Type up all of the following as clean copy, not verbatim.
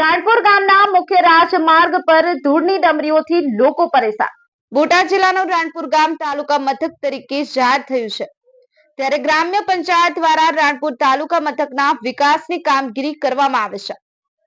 રાણપુર ગામના મુખ્ય રાજમાર્ગ પર ધૂળની ડમરીઓથી લોકો પરેશાન। બોટાદ જિલ્લાનું રાણપુર ગામ તાલુકા મથક તરીકે જાહેર થયું છે, ત્યારે ગ્રામ્ય પંચાયત દ્વારા રાણપુર તાલુકા મથકના વિકાસની કામગીરી કરવામાં આવે છે।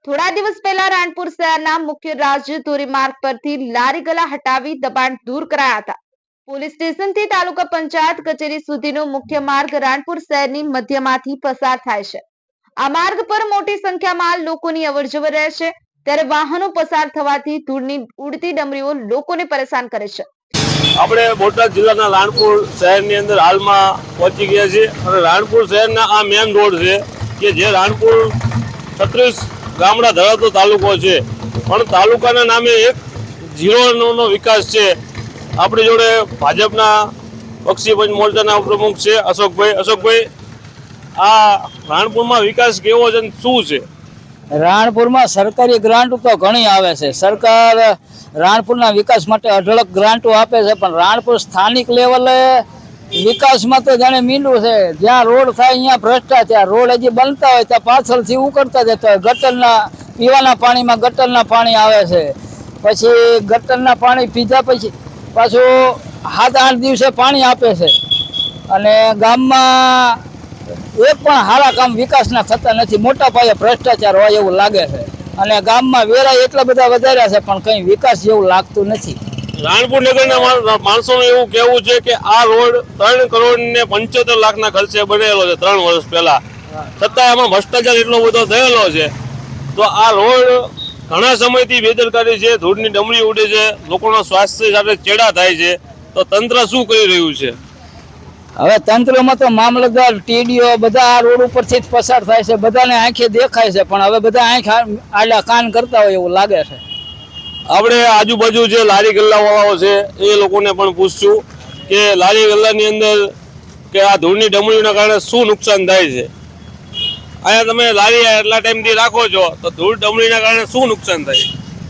થોડા દિવસ પહેલા રાણપુર શહેરના મુખ્ય રાજ્ય ધોરીમાર્ગ પરથી લારી ગલ્લા હટાવી દબાણ દૂર કરાયા હતા। પોલીસ સ્ટેશનથી તાલુકા પંચાયત કચેરી સુધીનો મુખ્ય માર્ગ રાણપુર શહેરની મધ્યમાંથી પસાર થાય છે। આ માર્ગ પર મોટી સંખ્યામાં લોકોની અવરજવર રહે છે, ત્યારે વાહનો પસાર થવાથી ધૂળની ઉડતી ડમરીઓ લોકોને પરેશાન કરે છે। આપણે બોટાદ જિલ્લાના રાણપુર શહેરની અંદર હાલમાં પહોંચી ગયા છીએ અને રાણપુર શહેરના આ મેન રોડ છે કે જે રાણપુર 36 ગામડા ધરાવતો તાલુકો છે, પણ તાલુકાના નામે એક ઝીરોનો વિકાસ છે। આપણી જોડે ભાજપના પક્ષી પંચ મોરચાના પ્રમુખ છે અશોકભાઈ, આ રાણપુરમાં વિકાસ કેવો છે, શું છે? રાણપુરમાં સરકારી ગ્રાન્ટ તો ઘણી આવે છે। સરકાર રાણપુરના વિકાસ માટે અઢળક ગ્રાન્ટો આપે છે, પણ રાણપુર સ્થાનિક લેવલે વિકાસમાં તો જાણે મીંડું છે। જ્યાં રોડ થાય અહીંયા ભ્રષ્ટાચાર, રોડ હજી બનતા હોય ત્યાં પાછળથી ઉકળતા જતા હોય। ગટરના પીવાના પાણીમાં ગટરના પાણી આવે છે, પછી ગટરના પાણી પીધા પછી પાછું 7-8 દિવસે પાણી આપે છે, અને ગામમાં એક પણ સારા કામ વિકાસના થતા નથી। મોટા પાયે ભ્રષ્ટાચાર હોય એવું લાગે છે, અને ગામમાં વેરા એટલા બધા વધાર્યા છે પણ કંઈ વિકાસ જેવું લાગતું નથી। રાણપુર નગરના માણસોનું એવું કહેવું છે કે આ રોડ 3 કરોડ ને 75 લાખના ખર્ચે બનેલો છે 3 વર્ષ પહેલા, છતાં એમાં ભ્રષ્ટાચાર એટલો બધો થયેલો છે। તો આ રોડ ઘણા સમયથી બેદરકારી છે, ધૂળની ડમરી ઉડે છે, લોકોના સ્વાસ્થ્ય સાથે ચેડા થાય છે, તો તંત્ર શું કરી રહ્યું છે? હવે તંત્રમાં તો મામલતદાર, ટીડીઓ બધા આ રોડ ઉપરથી જ પસાર થાય છે, બધાને આંખે દેખાય છે, પણ હવે બધા આંખ આડા કાન કરતા હોય એવું લાગે છે। આપણે આજુબાજુ જે લારી ગલ્લાવાળાઓ છે એ લોકોને પણ પૂછશું કે લારી ગલ્લાની અંદર કે આ ધૂળની ડમરીઓના કારણે શું નુકસાન થાય છે? અહીંયા તમે લારી એટલા ટાઈમથી રાખો છો, તો ધૂળ ડમરીના કારણે શું નુકસાન થાય?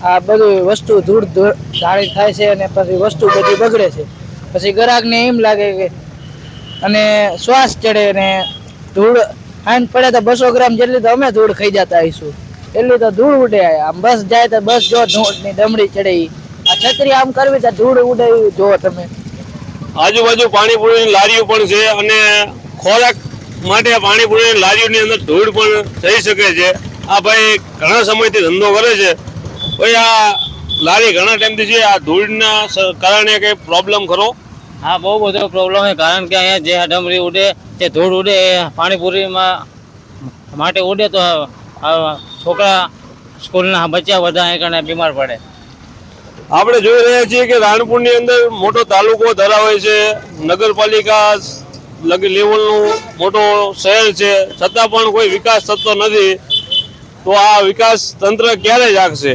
આ બધી વસ્તુ ધૂળ ધારી થાય છે, અને પછી વસ્તુ બધી બગડે છે, પછી ગ્રાહકને એમ લાગે કે અને શ્વાસ ચડે ને ધૂળ આન પડે તો 200 ગ્રામ જેટલી તો અમે ધૂળ ખાઈ જતા આવીશું, એટલી તો ધૂળ ઉડે। આમ બસ જાય તો બસ જો ધૂળની ડમરી ચડે, આ છત્રી આમ કરવી તો ધૂળ ઉડે જો તમે। આજુબાજુ પાણીપુરીની લારીઓ પણ છે, અને ખોરાક માટે પાણીપુરીની લારીઓની અંદર ધૂળ પણ થઈ શકે છે। આ ભાઈ ઘણા સમયથી ધંધો કરે છે, ભાઈ આ લારી ઘણા ટાઈમથી છે, આ ધૂળના કારણે કંઈ પ્રોબ્લેમ ખરો? હા, બહુ બધો પ્રોબ્લેમ છે, કારણ કે અહીંયા જે ડમરી ઉડે, જે ધૂળ ઉડે એ પાણીપુરીમાં માટે ઉડે તો છોકરા સ્કૂલના બચ્ચા બધા એ કારણે બીમાર પડે। આપણે જોઈ રહ્યા છીએ કે રાણપુરની અંદર મોટો તાલુકો ધરાવે છે, નગરપાલિકા લેવલનું મોટો શહેર છે, છતાં પણ કોઈ વિકાસ થતો નથી। તો આ વિકાસ તંત્ર ક્યારે જાગશે?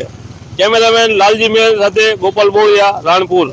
કેમેરામેન લાલજી મેર સાથે ગોપાલ બોળિયા, રાણપુર।